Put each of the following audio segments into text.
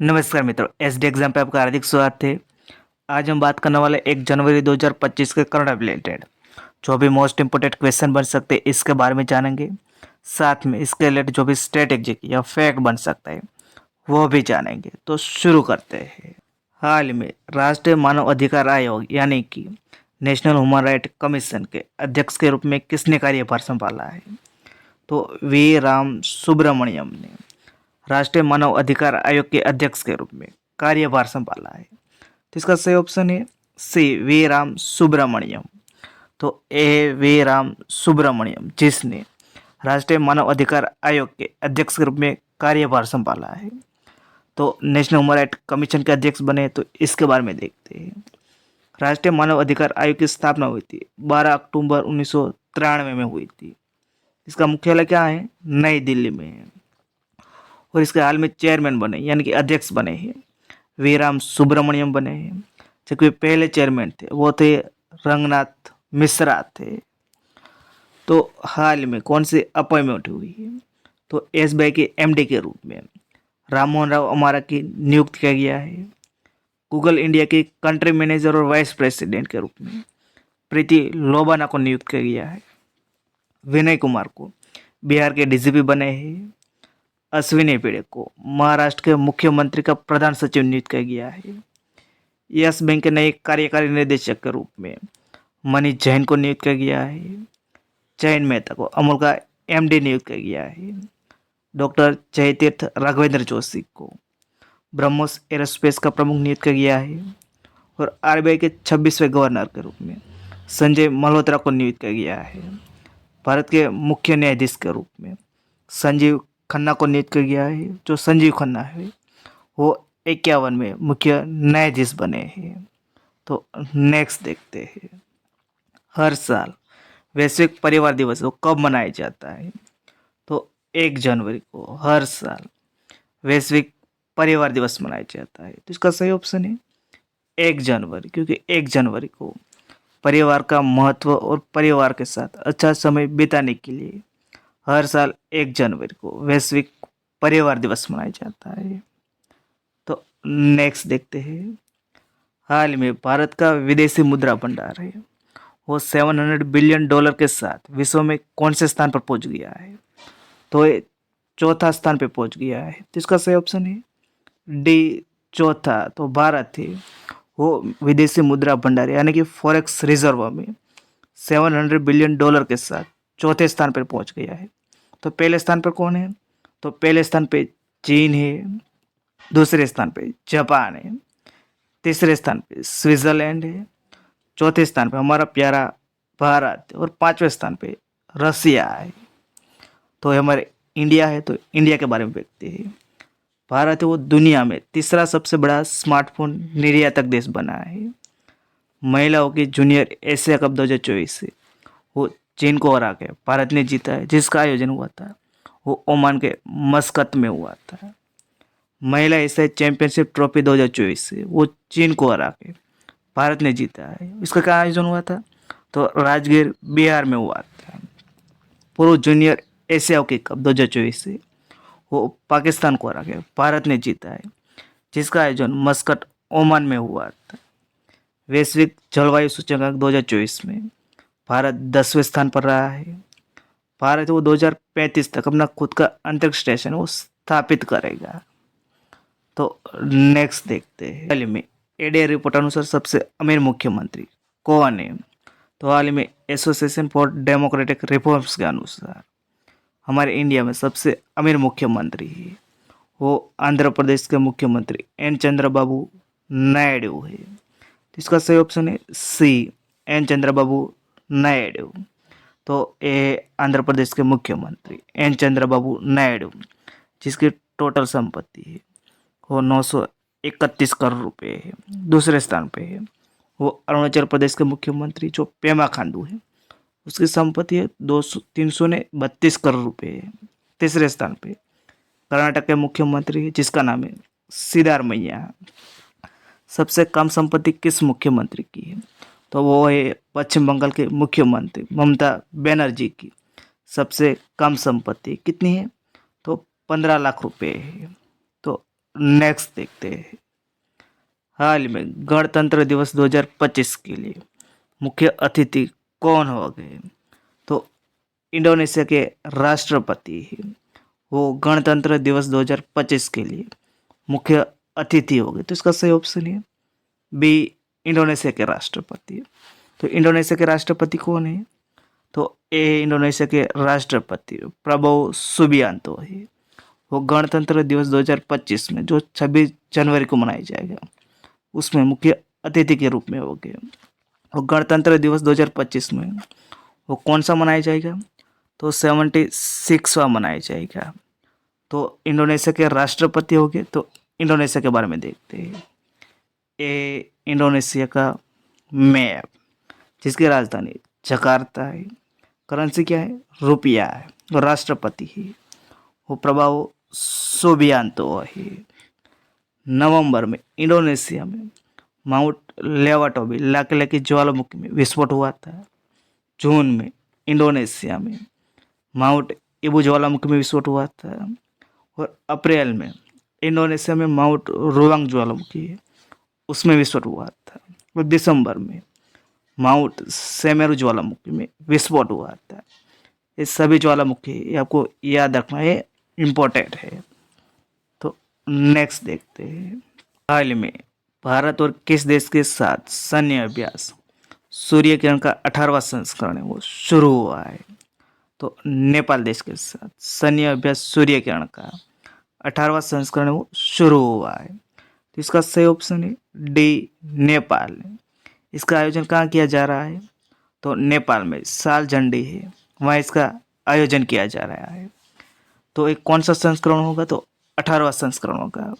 नमस्कार मित्रों, SD exam पे आपका हार्दिक स्वागत है। आज हम बात करने वाले 1 जनवरी 2025 के करंट रिलेटेड जो भी मोस्ट इंपोर्टेंट क्वेश्चन बन सकते हैं इसके बारे में जानेंगे। साथ में इसके रिलेटेड जो भी स्ट्रेटेजिक या फैक्ट बन सकता है वो भी जानेंगे। तो शुरू करते हैं। हाल में राष्ट्रीय मानव अधिकार आयोग यानी कि नेशनल ह्यूमन राइट कमीशन के अध्यक्ष के रूप में किसने कार्यभार संभाला है? तो वी राम सुब्रमण्यम ने राष्ट्रीय मानव अधिकार आयोग के अध्यक्ष के रूप में कार्यभार संभाला है। तो इसका सही ऑप्शन है सी, वी राम सुब्रमण्यम। तो ए वी राम सुब्रमण्यम जिसने राष्ट्रीय मानव अधिकार आयोग के अध्यक्ष के रूप में कार्यभार संभाला है। तो नेशनल ह्यूमन राइट कमीशन के अध्यक्ष बने, तो इसके बारे में देखते हैं। राष्ट्रीय मानव अधिकार आयोग की स्थापना हुई थी 12 अक्टूबर 1993 में हुई थी। इसका मुख्यालय क्या है? नई दिल्ली में है। और इसके हाल में चेयरमैन बने यानी कि अध्यक्ष बने हैं वी राम सुब्रमण्यम बने हैं। जबकि पहले चेयरमैन थे वो थे रंगनाथ मिश्रा थे। तो हाल में कौन सी अपॉइंटमेंट हुई है? तो एसबीआई के एमडी के रूप में राममोहन राव अमारा की नियुक्त किया गया है। गूगल इंडिया के कंट्री मैनेजर और वाइस प्रेसिडेंट के रूप में प्रीति लोबाना को नियुक्त किया गया है। विनय कुमार को बिहार के डीजीपी बने हैं। अश्विनी पिड़े को महाराष्ट्र के मुख्यमंत्री का प्रधान सचिव नियुक्त किया गया है। यस बैंक के नए कार्यकारी निदेशक के रूप में मनीष जैन को नियुक्त किया गया है। जयंत मेहता को अमूल का एमडी नियुक्त किया गया है। डॉक्टर जयतीर्थ राघवेंद्र जोशी को ब्रह्मोस एरोस्पेस का प्रमुख नियुक्त किया गया है। और आरबीआई के 26वें गवर्नर के रूप में संजय मल्होत्रा को नियुक्त किया गया है। भारत के मुख्य न्यायाधीश के रूप में संजीव खन्ना को नियुक्त किया गया है। जो संजीव खन्ना है वो 51 में मुख्य न्यायाधीश बने हैं। तो नेक्स्ट देखते हैं। हर साल वैश्विक परिवार दिवस को कब मनाया जाता है? तो 1 जनवरी को हर साल वैश्विक परिवार दिवस मनाया जाता है। तो इसका सही ऑप्शन है 1 जनवरी, क्योंकि 1 जनवरी को परिवार का महत्व और परिवार के साथ अच्छा समय बिताने के लिए हर साल 1 जनवरी को वैश्विक परिवार दिवस मनाया जाता है। तो नेक्स्ट देखते हैं। हाल में भारत का विदेशी मुद्रा भंडार है वो $700 बिलियन के साथ विश्व में कौन से स्थान पर पहुंच गया है? तो ये चौथा स्थान पर पहुंच गया है। तो इसका सही ऑप्शन है डी, चौथा। तो भारत है वो विदेशी मुद्रा भंडार यानी कि फॉरेक्स रिजर्व में $700 बिलियन के साथ चौथे स्थान पर पहुंच गया है। तो पहले स्थान पर कौन है? तो पहले स्थान पे चीन है, दूसरे स्थान पे जापान है, तीसरे स्थान पे स्विट्जरलैंड है, चौथे स्थान पे हमारा प्यारा भारत है और 5वें स्थान पे रसिया है। तो हमारे इंडिया है, तो इंडिया के बारे में देखते हैं। भारत है वो दुनिया में तीसरा सबसे बड़ा स्मार्टफोन निर्यातक देश बना है। महिलाओं की जूनियर एशिया कप 2024 से वो चीन को हरा के भारत ने जीता है, जिसका आयोजन हुआ था वो ओमान के मस्कत में हुआ था। महिला एशिया चैंपियनशिप ट्रॉफी 2024 से वो चीन को हरा के भारत ने जीता है। इसका क्या आयोजन हुआ था? तो राजगीर बिहार में हुआ था। Pro junior Asia hockey cup 2024 से वो पाकिस्तान को हरा के भारत ने जीता है, जिसका आयोजन मस्कट ओमान में हुआ था। वैश्विक जलवायु सूचकांक 2024 में भारत 10वें स्थान पर रहा है। भारत वो 2035 तक अपना खुद का अंतरिक्ष स्टेशन वो स्थापित करेगा। तो नेक्स्ट देखते हैं। हाल में एडीआर रिपोर्ट अनुसार सबसे अमीर मुख्यमंत्री कौन है? तो हाल में एसोसिएशन फॉर डेमोक्रेटिक रिफॉर्म्स के अनुसार हमारे इंडिया में सबसे अमीर मुख्यमंत्री है वो आंध्र प्रदेश के मुख्यमंत्री एन चंद्रबाबू नायडू है। तो इसका सही ऑप्शन है सी, एन चंद्रबाबू नायडू। तो ये आंध्र प्रदेश के मुख्यमंत्री एन चंद्रबाबू नायडू, जिसकी टोटल संपत्ति है वो 931 करोड़ रुपए है। दूसरे स्थान पे है वो अरुणाचल प्रदेश के मुख्यमंत्री जो पेमा खांडू है, उसकी संपत्ति है 332 करोड़ रुपए है। तीसरे स्थान पे कर्नाटक के मुख्यमंत्री है जिसका नाम है सिद्धारमैया। सबसे कम संपत्ति किस मुख्यमंत्री की है? तो वो है पश्चिम बंगाल के मुख्यमंत्री ममता बनर्जी की। सबसे कम संपत्ति कितनी है? तो 15 लाख रुपए है। तो नेक्स्ट देखते हैं, हाल में गणतंत्र दिवस 2025 के लिए मुख्य अतिथि कौन हो गए? तो इंडोनेशिया के राष्ट्रपति वो गणतंत्र दिवस 2025 के लिए मुख्य अतिथि हो गए। तो इसका सही ऑप्शन है बी, इंडोनेशिया के राष्ट्रपति। तो इंडोनेशिया के राष्ट्रपति कौन है? तो ए इंडोनेशिया के राष्ट्रपति प्रबोवो सुबियांतो है। वो गणतंत्र दिवस 2025 में जो 26 जनवरी को मनाया जाएगा उसमें मुख्य अतिथि के रूप में हो गए। और गणतंत्र दिवस 2025 में वो कौन सा मनाया जाएगा? तो 76वां मनाया जाएगा। तो इंडोनेशिया के राष्ट्रपति हो गए। तो इंडोनेशिया के बारे में देखते हैं, ए इंडोनेशिया का मैप जिसकी राजधानी जकार्ता है, करेंसी क्या है? रुपया है, और राष्ट्रपति है वो प्रभाव सुबियांतो है। नवंबर में इंडोनेशिया में माउंट लेवाटोबी लाके की ज्वालामुखी में विस्फोट हुआ था। जून में इंडोनेशिया में माउंट इबू ज्वालामुखी में विस्फोट हुआ था। और अप्रैल में इंडोनेशिया में माउंट रुवांग ज्वालामुखी है उसमें विस्फोट हुआ था। और दिसंबर में माउंट सेमेरू ज्वालामुखी में विस्फोट हुआ था। ये सभी ज्वालामुखी आपको याद रखना है, इम्पोर्टेंट है। तो नेक्स्ट देखते हैं, हाल में भारत और किस देश के साथ सैन्य अभ्यास सूर्य किरण का 18वां संस्करण है वो शुरू हुआ है? तो नेपाल देश के साथ सैन्य अभ्यास सूर्य किरण का 18वां संस्करण है वो शुरू हुआ है। तो इसका सही ऑप्शन है डी, नेपाल। इसका आयोजन कहाँ किया जा रहा है? तो नेपाल में साल झंडी है वहाँ इसका आयोजन किया जा रहा है। तो एक कौन सा संस्करण होगा? तो 18वां संस्करण होगा।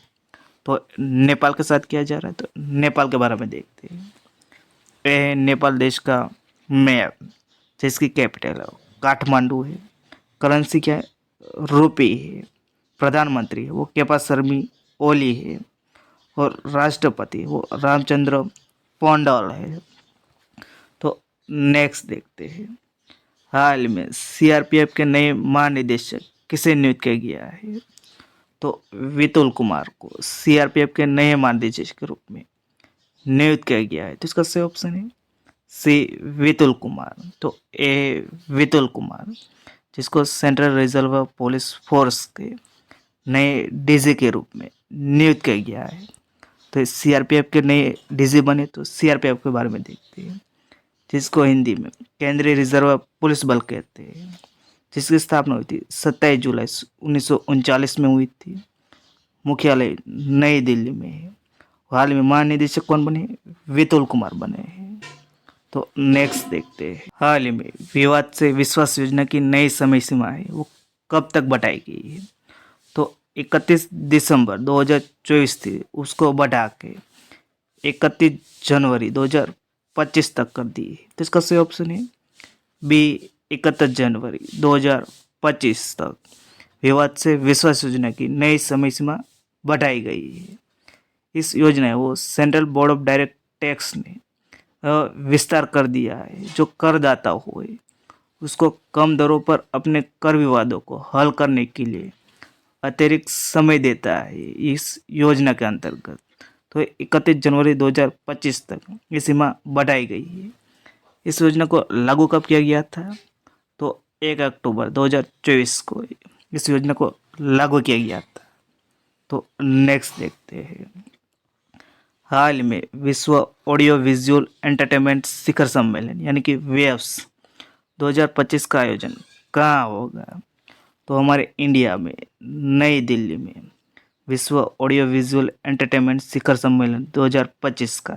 तो नेपाल के साथ किया जा रहा है। तो नेपाल के बारे में देखते हैं, ये नेपाल देश का मैप जिसकी कैपिटल है काठमांडू है, करेंसी क्या है? रुपये है, प्रधानमंत्री है वो केपा शर्मी ओली है, और राष्ट्रपति वो रामचंद्र पौंडवाल है। तो नेक्स्ट देखते हैं, हाल में सीआरपीएफ के नए महानिदेशक किसे नियुक्त किया गया है? तो विपुल कुमार को सीआरपीएफ के नए महानिदेशक के रूप में नियुक्त किया गया है। तो इसका सही ऑप्शन है सी, विपुल कुमार। तो ए विपुल कुमार जिसको सेंट्रल रिजर्व पुलिस फोर्स के नए डीजी के रूप में नियुक्त किया गया है। तो सीआरपीएफ के नए डीजी बने। तो सीआरपीएफ के बारे में देखते हैं, जिसको हिंदी में केंद्रीय रिजर्व पुलिस बल कहते हैं, जिसकी स्थापना हुई थी 27 जुलाई 1939 में हुई थी। मुख्यालय नई दिल्ली में है। हाल में महानिदेशक कौन बने? विपुल कुमार बने हैं। तो नेक्स्ट देखते हैं, हाल में विवाद से विश्वास योजना की नई समय सीमा है वो कब तक बढ़ाई गई है? तो 31 दिसंबर 2024 थी, उसको बढ़ा के 31 जनवरी 2025 तक कर दी है। तो इसका सही ऑप्शन है बी, 31 जनवरी 2025 तक विवाद से विश्वास योजना की नई समय सीमा बढ़ाई गई है। इस योजना है वो central board of direct tax ने विस्तार कर दिया है। जो करदाता हुए उसको कम दरों पर अपने कर विवादों को हल करने के लिए अतिरिक्त समय देता है इस योजना के अंतर्गत। तो 31 जनवरी 2025 तक ये सीमा बढ़ाई गई है। इस योजना को लागू कब किया गया था? तो 1 अक्टूबर 2024 को इस योजना को लागू किया गया था। तो नेक्स्ट देखते हैं, हाल में विश्व ऑडियो विजुअल एंटरटेनमेंट शिखर सम्मेलन यानी कि वेव्स 2025 का आयोजन कहाँ होगा? तो हमारे इंडिया में नई दिल्ली में विश्व ऑडियो विजुअल एंटरटेनमेंट शिखर सम्मेलन 2025 का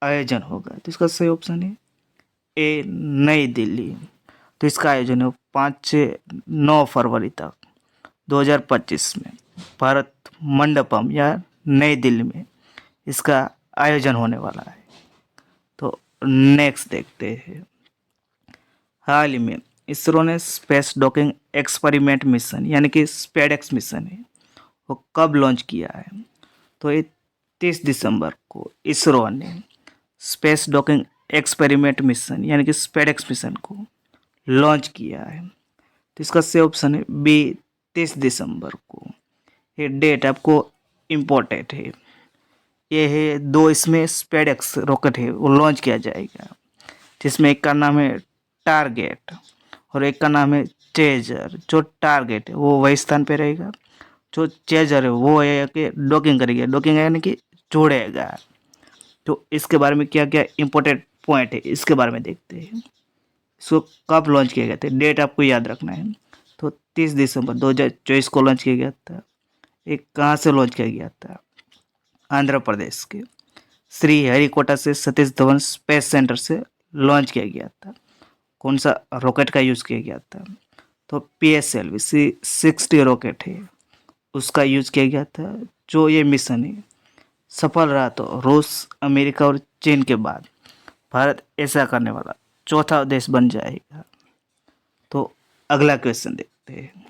आयोजन होगा। तो इसका सही ऑप्शन है ए, नई दिल्ली। तो इसका आयोजन है 5 से 9 फरवरी तक 2025 में भारत मंडपम या नई दिल्ली में इसका आयोजन होने वाला है। तो नेक्स्ट देखते हैं, हाल ही में इसरो ने स्पेस डॉकिंग एक्सपेरिमेंट मिशन यानी कि स्पेडेक्स मिशन है वो कब लॉन्च किया है? तो ये 30 दिसंबर को इसरो ने स्पेस डॉकिंग एक्सपेरिमेंट मिशन यानी कि स्पेडेक्स मिशन को लॉन्च किया है। तो इसका सही ऑप्शन है बी, 30 दिसंबर को। ये डेट आपको इम्पोर्टेंट है। ये है दो, इसमें स्पेडएक्स रॉकेट है वो लॉन्च किया जाएगा, जिसमें एक का नाम है टारगेट और एक का नाम है चेजर। जो टारगेट है वो वही स्थान पे रहेगा, जो चेजर है वो है कि डॉकिंग करेगा, डॉकिंग यानी कि जोड़ेगा। तो इसके बारे में क्या क्या इंपॉर्टेंट पॉइंट है इसके बारे में देखते हैं। इसको कब लॉन्च किया गया था, डेट आपको याद रखना है। तो 30 दिसंबर 2024 को लॉन्च किया गया था। एक कहाँ से लॉन्च किया गया था, आंध्र प्रदेश के श्री हरिकोटा से सतीश धवन स्पेस सेंटर से लॉन्च किया गया था। कौन सा रॉकेट का यूज़ किया गया था, तो PSLV C-60 रॉकेट है उसका यूज किया गया था। जो ये मिशन है सफल रहा तो रूस, अमेरिका और चीन के बाद भारत ऐसा करने वाला चौथा देश बन जाएगा। तो अगला क्वेश्चन देखते हैं।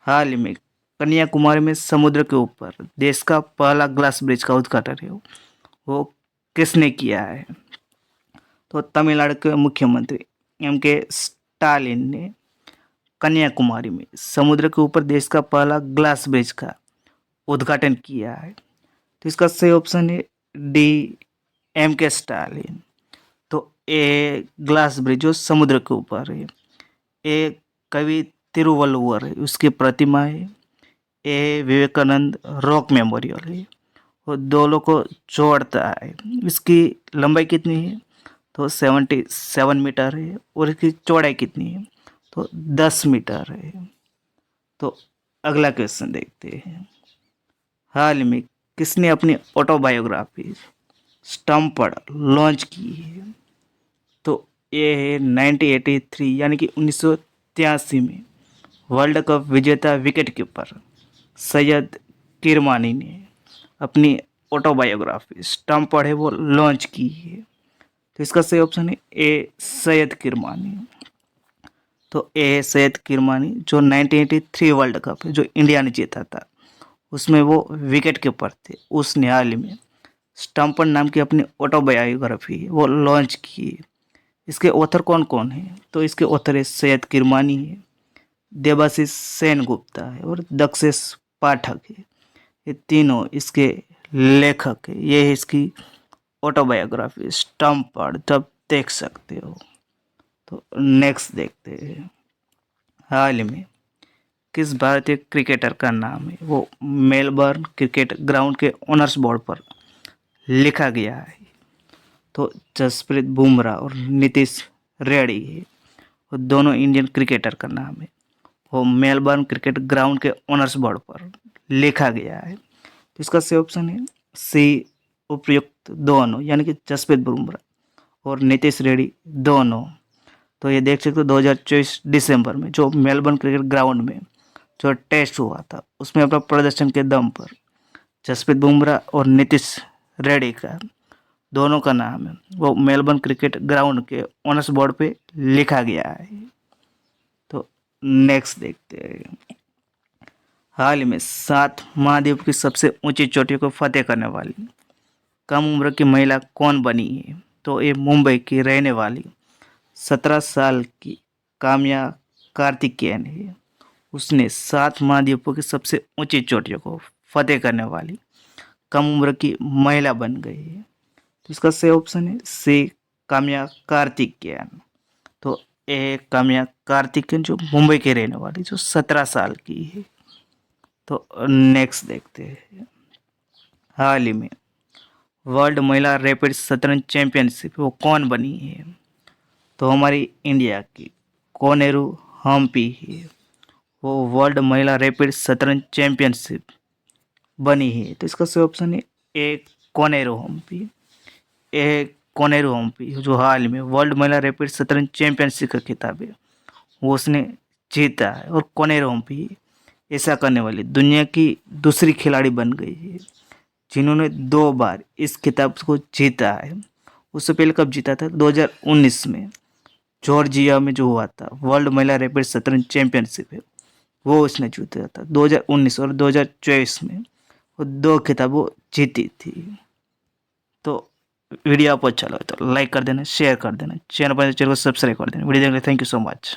हाल ही में कन्याकुमारी में समुद्र के ऊपर देश का पहला ग्लास ब्रिज का उद्घाटन है वो किसने किया है, तो तमिलनाडु के मुख्यमंत्री M.K. स्टालिन ने कन्याकुमारी में समुद्र के ऊपर देश का पहला ग्लास ब्रिज का उद्घाटन किया है। तो इसका सही ऑप्शन है डी, M.K. स्टालिन। तो ए ग्लास ब्रिज जो समुद्र के ऊपर है, ए कवि तिरुवल्लुवर है उसकी प्रतिमा है, ए विवेकानंद रॉक मेमोरियल है, वो दोनों को जोड़ता है। इसकी लंबाई कितनी है, तो 77 मीटर है और इसकी चौड़ाई कितनी है, तो 10 मीटर है। तो अगला क्वेश्चन देखते हैं। हाल में किसने अपनी ऑटोबायोग्राफी स्टम्पड लॉन्च की है, तो ये है 1983 यानी कि 1983 में वर्ल्ड कप विजेता विकेट कीपर सैयद किरमानी ने अपनी ऑटोबायोग्राफी स्टम्पड है वो लॉन्च की है। तो इसका सही ऑप्शन है ए, सैयद किरमानी। तो ए सैयद किरमानी जो 1983 वर्ल्ड कप है जो इंडिया ने जीता था उसमें वो विकेट कीपर थे। उसने हाल ही में स्टम्पन नाम की अपनी ऑटोबायोग्राफी वो लॉन्च की है। इसके ऑथर कौन कौन है, तो इसके ऑथर है सैयद किरमानी है, देवाशीष सेन गुप्ता है और दक्षेश पाठक है। ये तीनों इसके लेखक है। ये है इसकी ऑटोबायोग्राफी स्टम्पड, जब देख सकते हो। तो नेक्स्ट देखते हैं। हाल में किस भारतीय क्रिकेटर का नाम है वो मेलबर्न क्रिकेट ग्राउंड के ओनर्स बोर्ड पर लिखा गया है, तो जसप्रीत बुमराह और नीतीश रेड्डी है। वो दोनों इंडियन क्रिकेटर का नाम है, वो मेलबर्न क्रिकेट ग्राउंड के ओनर्स बोर्ड पर लिखा गया है। तो इसका सही ऑप्शन है सी, उपयुक्त दोनों, यानी कि जसप्रीत बुमराह और नीतीश रेड्डी दोनों। तो ये देख सकते हो 2024 दिसंबर में जो मेलबर्न क्रिकेट ग्राउंड में जो टेस्ट हुआ था उसमें अपना प्रदर्शन के दम पर जसप्रीत बुमराह और नीतीश रेड्डी का दोनों का नाम है वो मेलबर्न क्रिकेट ग्राउंड के ओनर्स बोर्ड पे लिखा गया है। तो नेक्स्ट देखते हैं। हाल ही में 7 महाद्वीप की सबसे ऊंची चोटियों को फतेह करने वाली कम उम्र की महिला कौन बनी है, तो ये मुंबई की रहने वाली 17 साल की काम्या कार्तिकेयन है। उसने 7 महाद्वीपों की सबसे ऊंची चोटियों को फतेह करने वाली कम उम्र की महिला बन गई है। तो इसका सही ऑप्शन है सी, काम्या कार्तिकेयन। तो ए काम्या कार्तिकेयन जो मुंबई के रहने वाली जो 17 साल की है। तो नेक्स्ट देखते हैं। हाल ही में वर्ल्ड महिला रैपिड शतरंज चैंपियनशिप वो कौन बनी है, तो हमारी इंडिया की कोनेरू हम्पी है। वो वर्ल्ड महिला रैपिड शतरंज चैंपियनशिप बनी है। तो इसका सही ऑप्शन है ए, कोनेरू हम्पी। ए कोनेरू हम्पी जो हाल में वर्ल्ड महिला रैपिड शतरंज चैंपियनशिप का खिताब है वो उसने जीता है। और कोनेरू हम्पी ऐसा करने वाली दुनिया की दूसरी खिलाड़ी बन गई है जिन्होंने 2 बार इस खिताब को जीता है। उससे पहले कब जीता था, 2019 में जॉर्जिया में जो हुआ था वर्ल्ड महिला रैपिड शतरंज चैंपियनशिप है वो उसने जीता था 2019, और 2024 में वो 2 खिताब वो जीती थी। तो वीडियो आपको अच्छा लगा तो लाइक कर देना, शेयर कर देना, चैनल पर चैनल को सब्सक्राइब कर देना। वीडियो देखने थैंक यू सो मच।